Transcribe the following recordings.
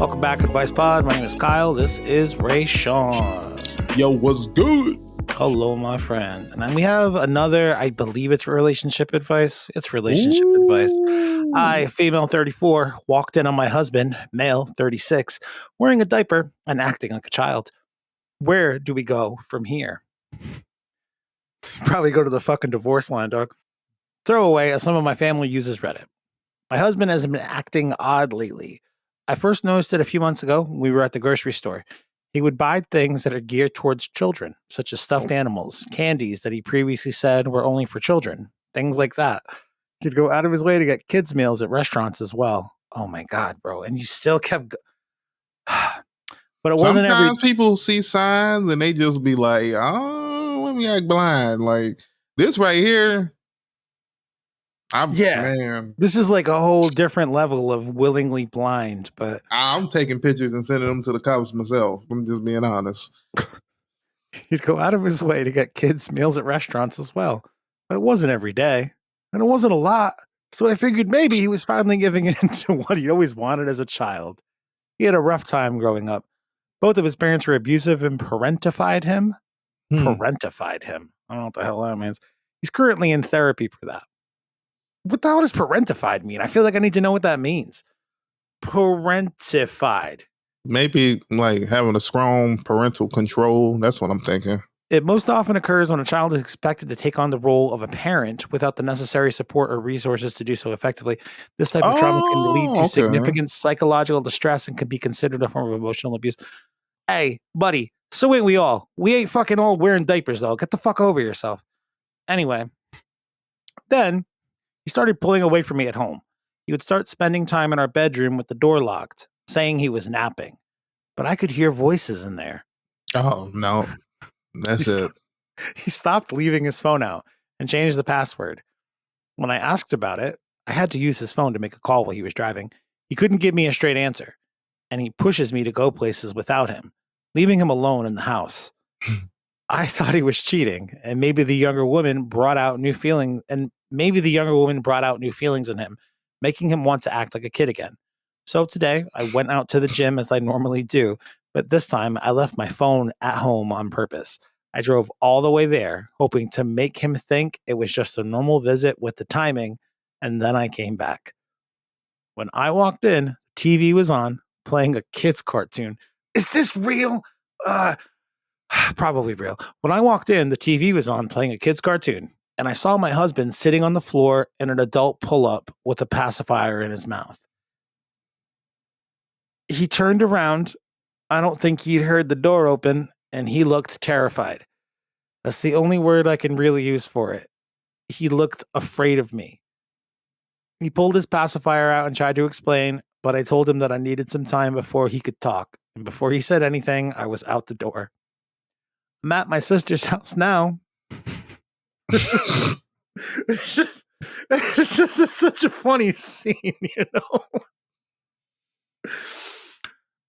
Welcome back to Advice Pod. My name is Kyle. This is Raysean. Yo, what's good? Hello, my friend. And then we have another, I believe it's relationship advice. It's relationship advice. I, female 34, walked in on my husband, male 36, wearing a diaper and acting like a child. Where do we go from here? Probably go to the fucking divorce line, dog. Throwaway, as some of my family uses Reddit. My husband has been acting odd lately. I first noticed it a few months ago when we were at the grocery store. He would buy things that are geared towards children, such as stuffed animals, candies that he previously said were only for children, things like that. He'd go out of his way to get kids' meals at restaurants as well. Oh my God, bro. And you still kept... But it wasn't Sometimes people see signs and they just be like, oh, let me act blind. Like this right here. Man, this is like a whole different level of willingly blind, but I'm taking pictures and sending them to the cops myself. I'm just being honest. He'd go out of his way to get kids meals at restaurants as well. But it wasn't every day, and it wasn't a lot. So I figured maybe he was finally giving in to what he always wanted as a child. He had a rough time growing up. Both of his parents were abusive and parentified him. Parentified him. I don't know what the hell that means. He's currently in therapy for that. What the hell does parentified mean? I feel like I need to know what that means. Parentified. Maybe like having a strong parental control. That's what I'm thinking. It most often occurs when a child is expected to take on the role of a parent without the necessary support or resources to do so effectively. This type of trauma can lead to significant psychological distress and can be considered a form of emotional abuse. Hey, buddy, so ain't we all? We ain't fucking all wearing diapers, though. Get the fuck over yourself. Anyway, then he started pulling away from me at home. He would start spending time in our bedroom with the door locked, saying he was napping. But I could hear voices in there. Oh, no. That's it. He stopped leaving his phone out and changed the password. When I asked about it, I had to use his phone to make a call while he was driving. He couldn't give me a straight answer, and he pushes me to go places without him, leaving him alone in the house. I thought he was cheating, and maybe the younger woman brought out new feelings, in him, making him want to act like a kid again. So today, I went out to the gym as I normally do, but this time I left my phone at home on purpose. I drove all the way there, hoping to make him think it was just a normal visit with the timing, and then I came back. When I walked in, TV was on, playing a kid's cartoon. Is this real? Probably real. When I walked in, the TV was on, playing a kid's cartoon, and I saw my husband sitting on the floor in an adult pull-up with a pacifier in his mouth. He turned around. I don't think he'd heard the door open, and he looked terrified. That's the only word I can really use for it. He looked afraid of me. He pulled his pacifier out and tried to explain, but I told him that I needed some time before he could talk. And before he said anything, I was out the door. I'm at my sister's house now. It's just such a funny scene, you know?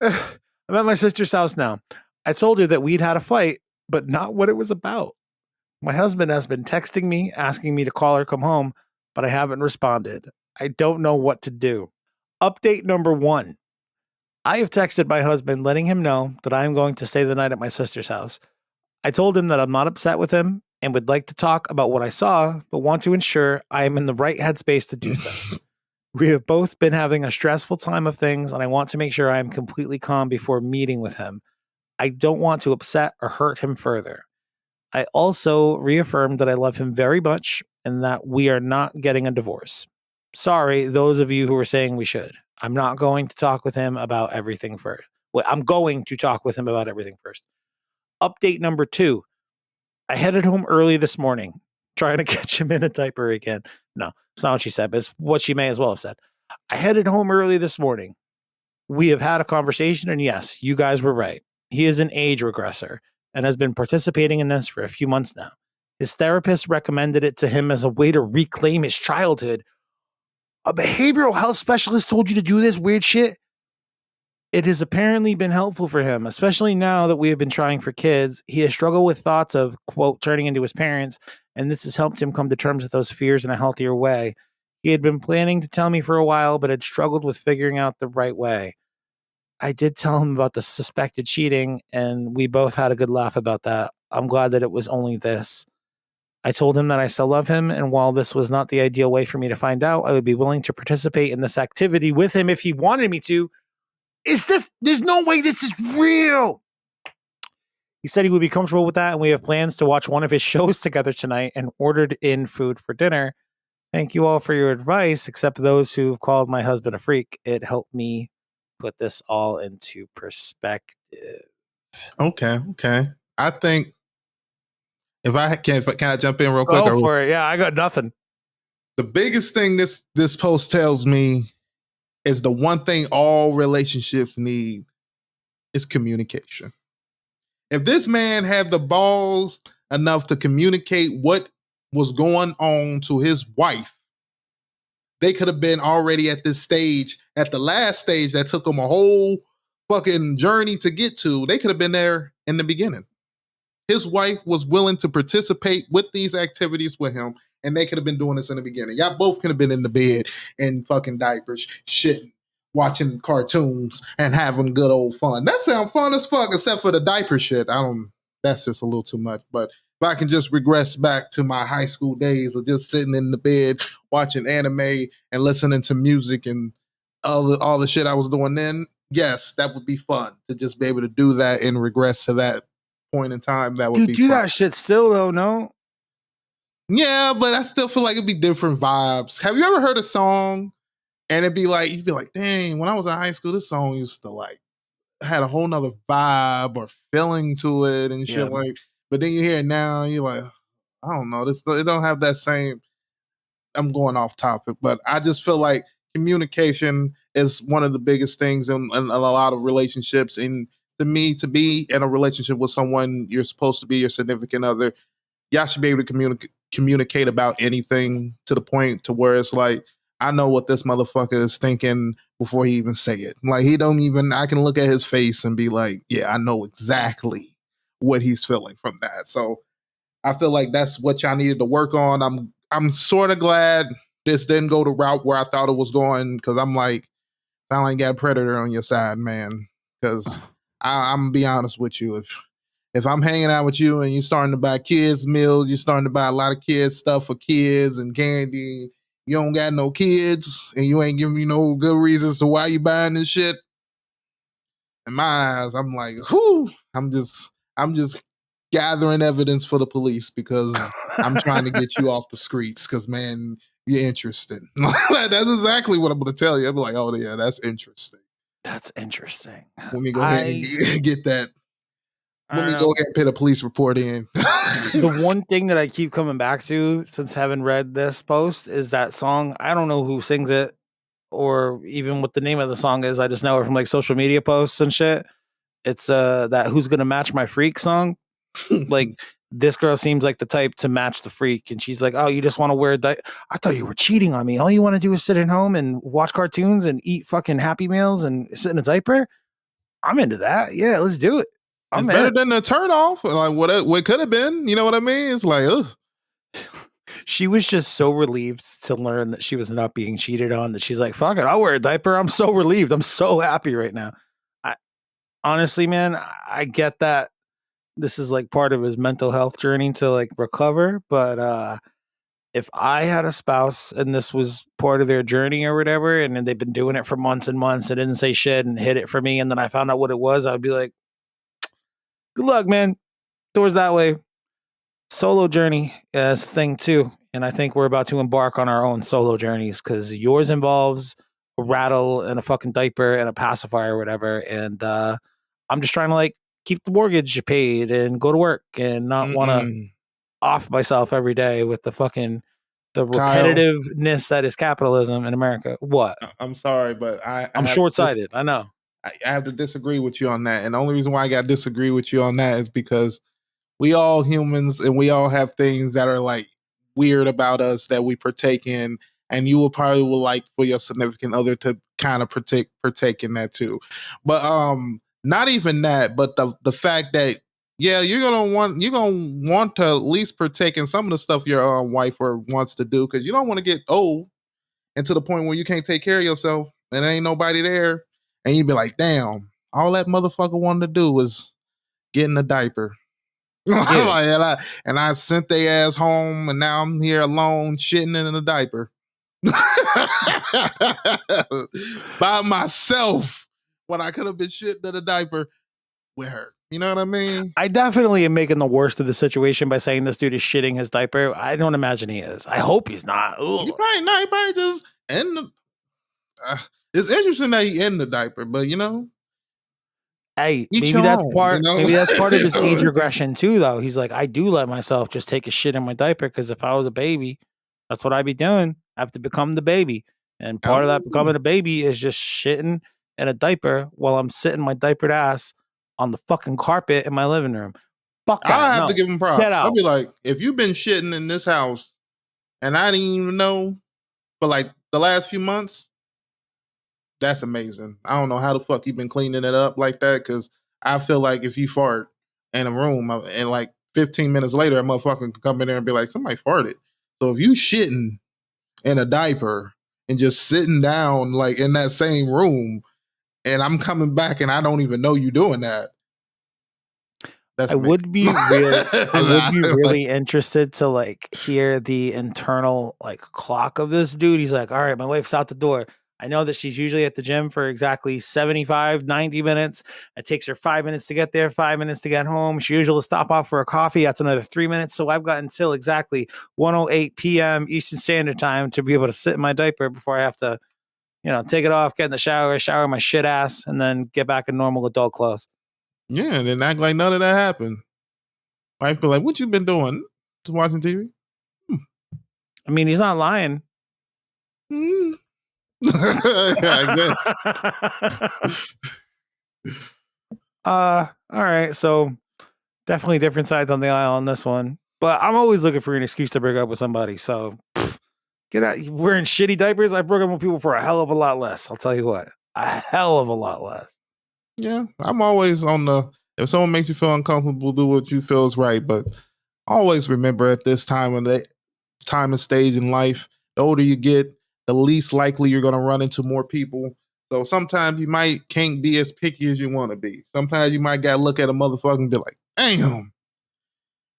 I'm at my sister's house now. I told her that we'd had a fight, but not what it was about. My husband has been texting me, asking me to call or come home, but I haven't responded. I don't know what to do. Update number 1. I have texted my husband letting him know that I am going to stay the night at my sister's house. I told him that I'm not upset with him and would like to talk about what I saw, but want to ensure I am in the right headspace to do so. We have both been having a stressful time of things, and I want to make sure I am completely calm before meeting with him. I don't want to upset or hurt him further. I also reaffirmed that I love him very much and that we are not getting a divorce. Sorry, those of you who are saying we should. I'm not going to talk with him about everything first. Well, I'm going to talk with him about everything first. Update number 2. I headed home early this morning, trying to catch him in a diaper again. No, it's not what she said, but it's what she may as well have said. I headed home early this morning. We have had a conversation, and yes, you guys were right. He is an age regressor and has been participating in this for a few months now. His therapist recommended it to him as a way to reclaim his childhood. A behavioral health specialist told you to do this weird shit? It has apparently been helpful for him, especially now that we have been trying for kids. He has struggled with thoughts of, quote, turning into his parents, and this has helped him come to terms with those fears in a healthier way. He had been planning to tell me for a while, but had struggled with figuring out the right way. I did tell him about the suspected cheating, and we both had a good laugh about that. I'm glad that it was only this. I told him that I still love him, and while this was not the ideal way for me to find out, I would be willing to participate in this activity with him if he wanted me to. Is this, there's no way this is real. He said he would be comfortable with that, and we have plans to watch one of his shows together tonight and ordered in food for dinner. Thank you all for your advice, except those who called my husband a freak. It helped me put this all into perspective. Okay. I think if can I jump in real quick? Go for it. Yeah, I got nothing. The biggest thing this post tells me is the one thing all relationships need is communication. If this man had the balls enough to communicate what was going on to his wife, they could have been already at this stage, at the last stage that took them a whole fucking journey to get to. They could have been there in the beginning. His wife was willing to participate with these activities with him, and they could have been doing this in the beginning. Y'all both could have been in the bed in fucking diapers, shitting, watching cartoons, and having good old fun. That sounds fun as fuck, except for the diaper shit. That's just a little too much. But if I can just regress back to my high school days of just sitting in the bed watching anime and listening to music and all the shit I was doing then, yes, that would be fun to just be able to do that and regress to that point in time. That would Dude, be do fun. that shit still, though, no? Yeah, but I still feel like it'd be different vibes. Have you ever heard a song and you'd be like, dang, when I was in high school, this song used to like had a whole nother vibe or feeling to it and Yeah. shit like. But then you hear it now, and you're like, I don't know, this it don't have that same. I'm going off topic, but I just feel like communication is one of the biggest things in a lot of relationships. And to me, to be in a relationship with someone you're supposed to be your significant other, y'all should be able to communicate about anything to the point to where it's like, I know what this motherfucker is thinking before he even say it. Like he don't even, I can look at his face and be like, yeah, I know exactly what he's feeling from that. So I feel like that's what y'all needed to work on. I'm sort of glad this didn't go the route where I thought it was going, because I'm like, sound like you got a predator on your side, man. Because I'm gonna be honest with you, if I'm hanging out with you and you're starting to buy kids meals, you're starting to buy a lot of kids stuff for kids and candy, you don't got no kids, and you ain't giving me no good reasons to why you buying this shit. In my eyes, I'm like, whoo, I'm just gathering evidence for the police because I'm trying to get you off the streets because, man, you're interested. That's exactly what I'm going to tell you. I'll be like, oh, yeah, that's interesting. That's interesting. Let me go ahead and get that. Let me know. go ahead and put a police report in. The one thing that I keep coming back to since having read this post is that song. I don't know who sings it or even what the name of the song is. I just know it from like social media posts and shit. It's that "Who's Gonna Match My Freak" song. Like, this girl seems like the type to match the freak, and she's like, "Oh, you just want to wear I thought you were cheating on me. All you want to do is sit at home and watch cartoons and eat fucking Happy Meals and sit in a diaper." I'm into that. Yeah, let's do it. It's better than the turn off. Like what could have been. You know what I mean? It's like, ugh. She was just so relieved to learn that she was not being cheated on that she's like, "Fuck it, I'll wear a diaper. I'm so relieved. I'm so happy right now." I honestly, man, I get that this is like part of his mental health journey to like recover, but if I had a spouse and this was part of their journey or whatever, and then they've been doing it for months and months and didn't say shit and hid it for me, and then I found out what it was, I'd be like, "Good luck, man. Doors that way." Solo journey is a thing too. And I think we're about to embark on our own solo journeys because yours involves a rattle and a fucking diaper and a pacifier or whatever. And I'm just trying to like keep the mortgage paid and go to work and not want to off myself every day with the Kyle, repetitiveness that is capitalism in America. What? I'm sorry, but I I'm have short this. sighted. I know. I have to disagree with you on that. And the only reason why I got to disagree with you on that is because we all humans and we all have things that are like weird about us that we partake in. And you will probably would like for your significant other to kind of partake in that too. But not even that, but the fact that yeah, you're gonna want to at least partake in some of the stuff your wife or wants to do, because you don't want to get old and to the point where you can't take care of yourself and there ain't nobody there, and you'd be like, damn, All that motherfucker wanted to do was get in a diaper. Dude, and I sent they ass home, and now I'm here alone shitting in a diaper by myself when I could have been shitting in a diaper with her. You know what I mean? I definitely am making the worst of the situation by saying this dude is shitting his diaper. I don't imagine he is. I hope he's not. You Ugh. probably not. You probably just in the. It's interesting that he in the diaper, but Hey, each your own. maybe that's part of his age regression too, though. He's like, I do let myself just take a shit in my diaper because if I was a baby, that's what I'd be doing. I have to become the baby. And part of that becoming a baby is just shitting in a diaper while I'm sitting my diapered ass on the fucking carpet in my living room. Fuck that. I have to No. give him Get props. I'll out. be like, if you've been shitting in this house and I didn't even know for like the last few months, that's amazing. I don't know how the fuck you've been cleaning it up like that, because I feel like if you fart in a room and like 15 minutes later, a motherfucker can come in there and be like, somebody farted. So if you shitting in a diaper and just sitting down like in that same room, and I'm coming back and I don't even know you doing that, that's I amazing. would be really I would be Like, really interested to like hear the internal like clock of this dude. He's like, "All right, my wife's out the door. I know that she's usually at the gym for exactly 75, 90 minutes. It takes her 5 minutes to get there, 5 minutes to get home. She usually stop off for a coffee. That's another 3 minutes. So I've got until exactly 1:08 p.m. Eastern Standard Time to be able to sit in my diaper before I have to, take it off, get in the shower my shit ass, and then get back in normal adult clothes." yeah, and then act like none of that happened. Wife be like, what you been doing? Just watching TV? I mean, he's not lying. Mm. Yeah, I guess. All right. So definitely different sides on the aisle on this one. But I'm always looking for an excuse to break up with somebody. So get out wearing shitty diapers. I broke up with people for a hell of a lot less. I'll tell you what. A hell of a lot less. Yeah, I'm always on the, if someone makes you feel uncomfortable, do what you feel is right. But always remember at this time of the time and stage in life, the older you get, the least likely you're gonna run into more people. So sometimes you might can't be as picky as you want to be. Sometimes you might gotta look at a motherfucker and be like, damn,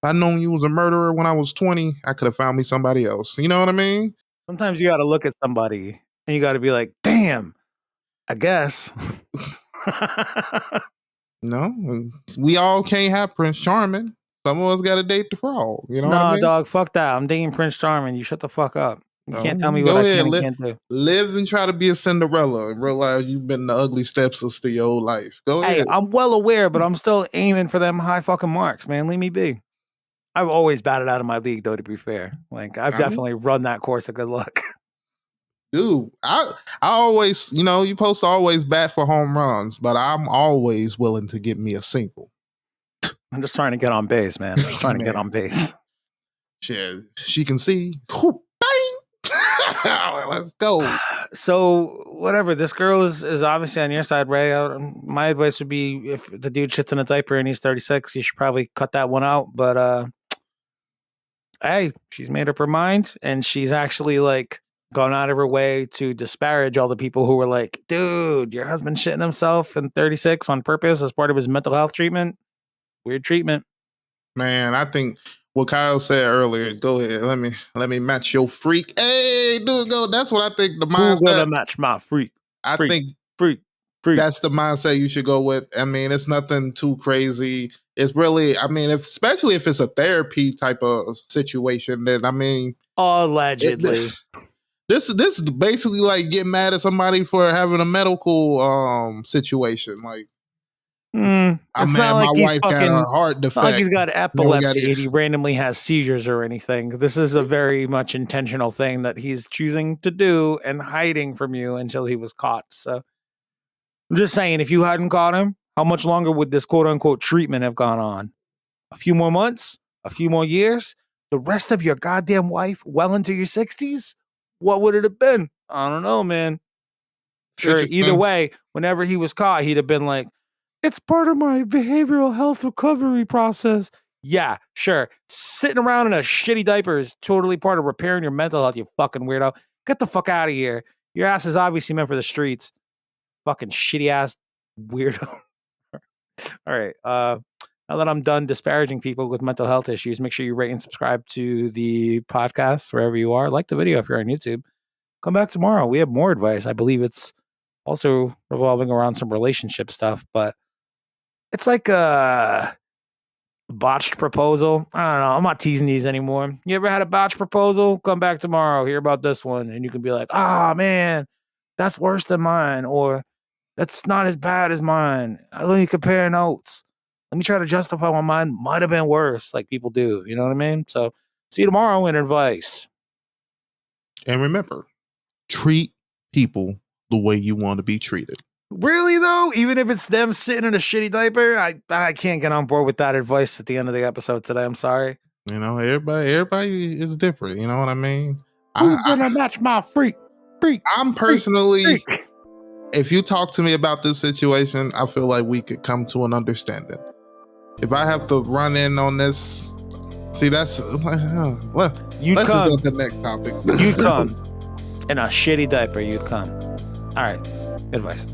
if I known you was a murderer when I was 20, I could have found me somebody else. You know what I mean? Sometimes you gotta look at somebody and you gotta be like, damn, I guess. No, we all can't have Prince Charming. Some of us got to date the frog. You know what I Nah, mean? dog, fuck that. I'm dating Prince Charming. You shut the fuck up. You Oh, can't tell me what go I can ahead, and can't do. live and try to be a Cinderella and realize you've been the ugly stepsister your whole life. Go Hey, ahead. I'm well aware, but I'm still aiming for them high fucking marks, man. Leave me be. I've always batted out of my league, though, to be fair. Like, I've I mean, definitely run that course of good luck. dude, I always, you're supposed to always bat for home runs, but I'm always willing to get me a single. I'm just trying to get on base, man. I'm just trying to get Man, on base. shit, she can see. Whoop, bang! Let's go. So, whatever. This girl is obviously on your side, Ray. My advice would be if the dude shits in a diaper and he's 36, you should probably cut that one out. But hey, she's made up her mind, and she's actually like gone out of her way to disparage all the people who were like, dude, your husband shitting himself in 36 on purpose as part of his mental health treatment. Weird treatment. Man, I think what Kyle said earlier. Go ahead. Let me match your freak. Hey, dude, go. That's what I think the Who gonna mindset. match my freak? I Freak, think freak, freak. that's the mindset you should go with. I mean, it's nothing too crazy. It's really, I mean, if especially if it's a therapy type of situation, then I mean, it, Allegedly. this is basically like getting mad at somebody for having a medical situation. Like, I It's man, not my like he's wife got fucking a heart not like defect. he's got Now we got epilepsy and he randomly has seizures or anything. This is a very much intentional thing that he's choosing to do and hiding from you until he was caught. So I'm just saying, if you hadn't caught him, how much longer would this quote unquote treatment have gone on? A few more months? A few more years? The rest of your goddamn life well into your 60s? What would it have been? I don't know, man. Sure, either interesting. way, whenever he was caught, he'd have been like, it's part of my behavioral health recovery process. Yeah, sure. Sitting around in a shitty diaper is totally part of repairing your mental health, you fucking weirdo. Get the fuck out of here. Your ass is obviously meant for the streets. Fucking shitty ass weirdo. All right. Now that I'm done disparaging people with mental health issues, make sure you rate and subscribe to the podcast wherever you are. Like the video if you're on YouTube. Come back tomorrow. We have more advice. I believe it's also revolving around some relationship stuff, but it's like a botched proposal. I don't know. I'm not teasing these anymore. You ever had a botched proposal? Come back tomorrow. Hear about this one. And you can be like, ah, man, that's worse than mine. Or that's not as bad as mine. Let me compare notes. Let me try to justify why mine might have been worse, like people do. You know what I mean? So see you tomorrow in advice. And remember, treat people the way you want to be treated. Really though, even if it's them sitting in a shitty diaper, I can't get on board with that advice at the end of the episode today. I'm sorry. You know, everybody is different. You know what I mean? Who's gonna match my freak? I'm personally, freak. if you talk to me about this situation, I feel like we could come to an understanding. If I have to run in on this, see, that's well, let's just go to the next topic. You'd come in a shitty diaper. You'd come. All right, advice.